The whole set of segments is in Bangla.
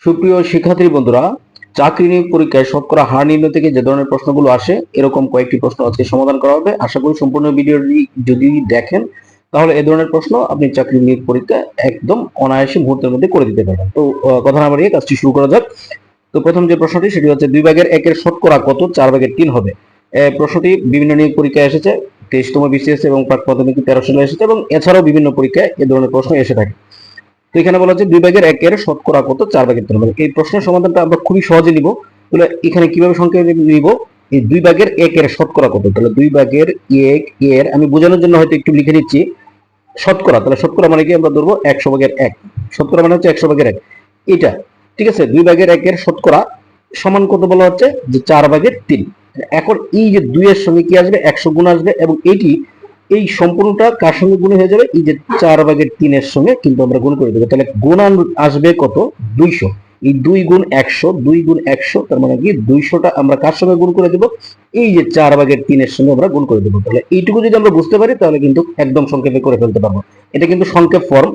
সুপ্রিয় শিক্ষার্থী বন্ধুরা, চাকরি নিয়োগ পরীক্ষায় শতকরা হার নির্ণয় থেকে যে ধরনের প্রশ্নগুলো আসে এরকম কয়েকটি প্রশ্ন আজকে সমাধান করা হবে। আশা করি সম্পূর্ণ ভিডিওটি যদি দেখেন তাহলে এই ধরনের প্রশ্ন আপনি চাকরি নিয়োগ পরীক্ষায় একদম অনায়াসে মুহূর্তের মধ্যে করে দিতে পারবেন। তো কথা না বাড়িয়ে কাজটি শুরু করা যাক। তো প্রথম যে প্রশ্নটি সেটি হচ্ছে 2/1 শতকরা কত 4/3 হবে। প্রশ্নটি বিভিন্ন নিয়োগ পরীক্ষায় এসেছে, 23তম বিসিএস এবং প্রাক প্রাথমিক 13 সালে এসেছে এবং এছাড়াও বিভিন্ন পরীক্ষায় এ ধরনের প্রশ্ন এসে থাকে। তো এখানে বলা হচ্ছে 2/1 শতকরা কত 4/3 হবে। এই প্রশ্নের সমাধানটা আমরা খুবই সহজে নিব। তাহলে এখানে কিভাবে সংখ্যা নিব, এই 2/1 শতকরা কত, তাহলে 2/1 এর আমি বোঝানোর জন্য হয়তো একটু লিখে নিচ্ছি শতকরা। তাহলে শতকরা মানে কি আমরা ধরবো 100/1, শতকরা মানে হচ্ছে 100/1 এটা, ঠিক আছে। 2/1 শতকরা সমান কত বলা হচ্ছে যে 4/3। এখন এই যে 2 এর সঙ্গে কি আসবে, 100 গুণ আসবে এবং এই সম্পূর্ণটা কার সঙ্গে গুণ হয়ে যাবে, এই যে 4/3 এর সঙ্গে কিন্তু আমরা গুণ করে দেবো। তাহলে গুণান আসবে কত, 200। এই 2 গুণ 100, 2 গুণ 100 তার মানে কি 200টা আমরা কার সঙ্গে গুণ করে দেবো, এই যে 4/3 এর সঙ্গে আমরা গুণ করে দেবো। তাহলে এইটুকু যদি আমরা বুঝতে পারি তাহলে কিন্তু একদম সংক্ষেপে করে ফেলতে পারবো। এটা কিন্তু সংক্ষেপ ফর্ম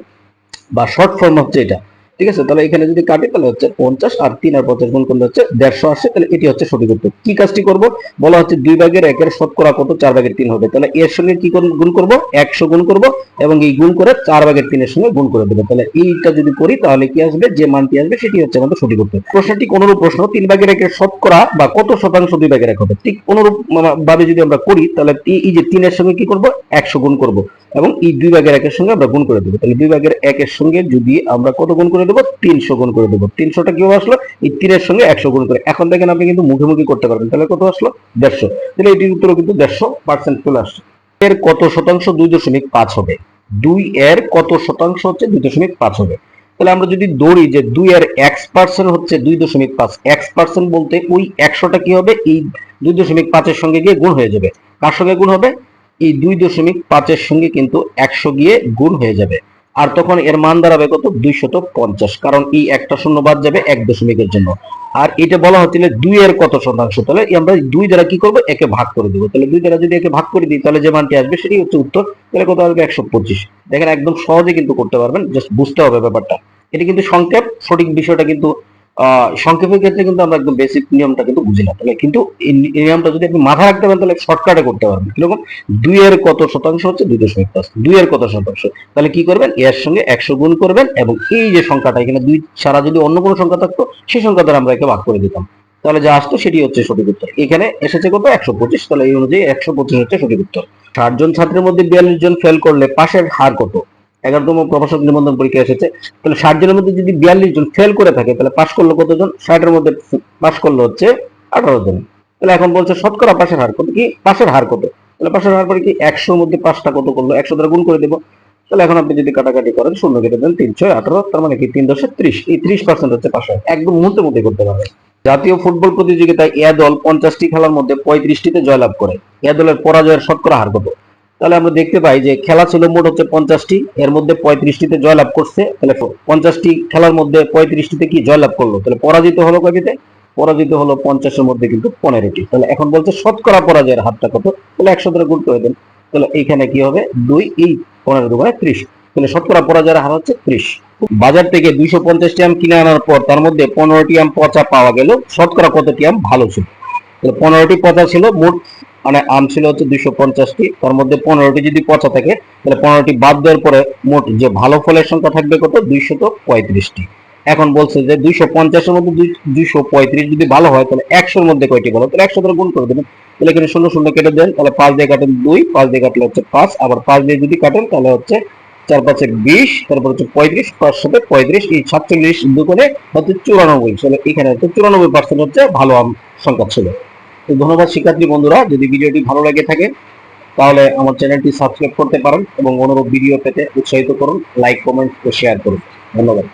বা শর্ট ফর্ম হচ্ছে এটা, ঠিক আছে। তাহলে এখানে যদি কাটি তাহলে হচ্ছে 50 আর 3 আর 50 গুণ করলে হচ্ছে 150 আসছে। তাহলে এটি হচ্ছে সঠিক উত্তর। কি কাজটি করব, বলা হচ্ছে 2/1 শতকরা কত 4/3 হবে। তাহলে এর সঙ্গে কি গুণ করব, 100 গুণ করব এবং এই গুণ করে 4/3 এর সঙ্গে গুণ করে দেবো। তাহলে এইটা যদি করি তাহলে কি আসবে, যে মানটি আসবে সেটি হচ্ছে আমাদের সঠিক উত্তর। প্রশ্নটি অনুরূপ প্রশ্ন, 3/1 শতকরা বা কত শতাংশ 2/1 হবে। ঠিক অনুরূপ ভাবে যদি আমরা করি তাহলে এই যে 3 এর সঙ্গে কি করব, 100 গুণ করব এবং এই 2/1 এর সঙ্গে আমরা গুণ করে দেবো। তাহলে 2/1 এর সঙ্গে যদি আমরা কত গুণ করে দেবো, 300 গুণ করে দেবো। 300টা কিভাবে আসলো, এই 3 এর সঙ্গে 100 গুণ করে। এখন দেখেন আপনি কিন্তু মুখে করতে পারবেন। তাহলে কত আসলো, 150। তাহলে এটির উত্তরও কিন্তু 150% চলে আসছে। এর কত শতাংশ 2.5 হবে, 2 এর কত শতাংশ হচ্ছে 2.5 হবে। তাহলে আমরা যদি ধরি যে 2 এর x% হচ্ছে 2.5, x% বলতে ওই 100টা কি হবে, এই 2.5 এর সঙ্গে গিয়ে গুণ হয়ে যাবে। কার সঙ্গে গুণ হবে, এই 2.5 এর সঙ্গে কিন্তু 100 গিয়ে গুণ হয়ে যাবে। আর তখন এর মান দাঁড়াবে কত, 250, কারণ এই একটা শূন্য বাদ যাবে 1 দশমিকের জন্য। আর এটা বলা হচ্ছিল 2 এর কত শতাংশ, তাহলে আমরা 2 দ্বারা কি করব, একে ভাগ করে দেবো। তাহলে 2 দ্বারা যদি একে ভাগ করে দিই তাহলে যে মানটি আসবে সেটি হচ্ছে উত্তর। তাহলে কত আসবে, 125। দেখেন একদম সহজে কিন্তু করতে পারবেন, জাস্ট বুঝতে হবে ব্যাপারটা। এটা কিন্তু সংক্ষেপ, সঠিক বিষয়টা কিন্তু সংক্ষেপের ক্ষেত্রে কিন্তু আমরা একদম বেসিক নিয়মটা কিন্তু বুঝি না। তাহলে কিন্তু এই নিয়মটা যদি আপনি মাথায় রাখতে পারেন তাহলে শর্টকাটে করতে পারবেন। কিরকম, 2 এর কত শতাংশ হচ্ছে 2.5, 2 এর কত শতাংশ, তাহলে কি করবেন, এর সঙ্গে 100 গুণ করবেন এবং এই যে সংখ্যাটা এখানে 2 ছাড়া যদি অন্য কোনো সংখ্যা থাকতো সেই সংখ্যা দ্বারা আমরা একে ভাগ করে দিতাম। তাহলে যা আসতো সেটি হচ্ছে সঠিক উত্তর। এখানে এসেছে কত, 125। তাহলে এই অনুযায়ী 125 হচ্ছে সঠিক উত্তর। 60 জন ছাত্রের মধ্যে 42 জন ফেল করলে পাশের হার কত। 11তম প্রভাষক নিবন্ধন পরীক্ষা এসেছে। তাহলে 60 জনের মধ্যে যদি 42 জন ফেল করে থাকে তাহলে পাশ করলো কতজন, 60 এর মধ্যে পাশ করলো হচ্ছে 18 জন। তাহলে এখন বলছে শতকরা পাশের হার কত, কি পাশের হার কত। তাহলে পাশের হার পরে কি 100 এর মধ্যে 5টা কত করলো, 100 দ্বারা গুণ করে দেব। তাহলে এখন আপনি যদি কাটাকাটি করেন, শূন্য কেটে দেন, 3 6 18, তার মানে কি 3×30, এই 30% হচ্ছে পাশের। একদম মুহূর্তের মধ্যে করতে পারবে। জাতীয় ফুটবল প্রতিযোগিতায় এ দল 50টি খেলার মধ্যে 35টিতে জয়লাভ করে, এ দলের পরাজয়ের শতকরা হার কত। তাহলে আমরা দেখতে পাই যে খেলা ছিল মোট হচ্ছে 50টি, এর মধ্যে 35টিতে জয়লাভ করছে। তাহলে 50টি খেলার মধ্যে 35টিতে কি জয়লাভ করলো, তাহলে পরাজিত হলো কয়টিতে, পরাজিত হলো 50-এর মধ্যে কিন্তু 15টি। তাহলে এখন বলছে শতকরা পরাজয়ের হারটা কত, তাহলে 100 দ্বারা গুণ করে দেন। তাহলে এইখানে কি হবে, 2, এই 15 দুগুণে 30। তাহলে শতকরা পরাজয়ের হার হচ্ছে 30। বাজার থেকে 250টি আম কিনে আনার পর তার মধ্যে 15টি আম পচা পাওয়া গেল, শতকরা কতটি আম ভালো ছিল। 15টি পচা ছিল, মোট মানে আম ছিল হচ্ছে 250টি, তার মধ্যে 15টি যদি পচা থাকে তাহলে 15টি বাদ দেওয়ার পরে মোট যে ভালো ফলের সংখ্যা থাকবে কত, 235টি। এখন বলছে যে 250-এর মধ্যে 235 যদি ভালো হয় তাহলে 100-এর মধ্যে কয়টি ভালো, তাহলে 100 দ্বারা গুণ করে দেবেন। তাহলে এখানে 0 0 কেটে দেন, তাহলে 5 দিয়ে কাটেন 2, 5 দিয়ে কাটলে হচ্ছে 5, আবার 5 দিয়ে যদি কাটেন তাহলে হচ্ছে 4 5 20, তারপর হচ্ছে 35, 5 7 35, এই 47 দুগুণে হচ্ছে 94। তাহলে এখানে হচ্ছে 94% হচ্ছে ভালো আম সংখ্যা ছিল। তো ধন্যবাদ শিক্ষার্থী বন্ধুরা, যদি ভিডিওটি ভালো লাগে থাকে তাহলে আমার চ্যানেলটি সাবস্ক্রাইব করতে পারেন এবং অনুরূপ ভিডিও পেতে উৎসাহিত করুন, লাইক কমেন্ট ও শেয়ার করুন। ধন্যবাদ।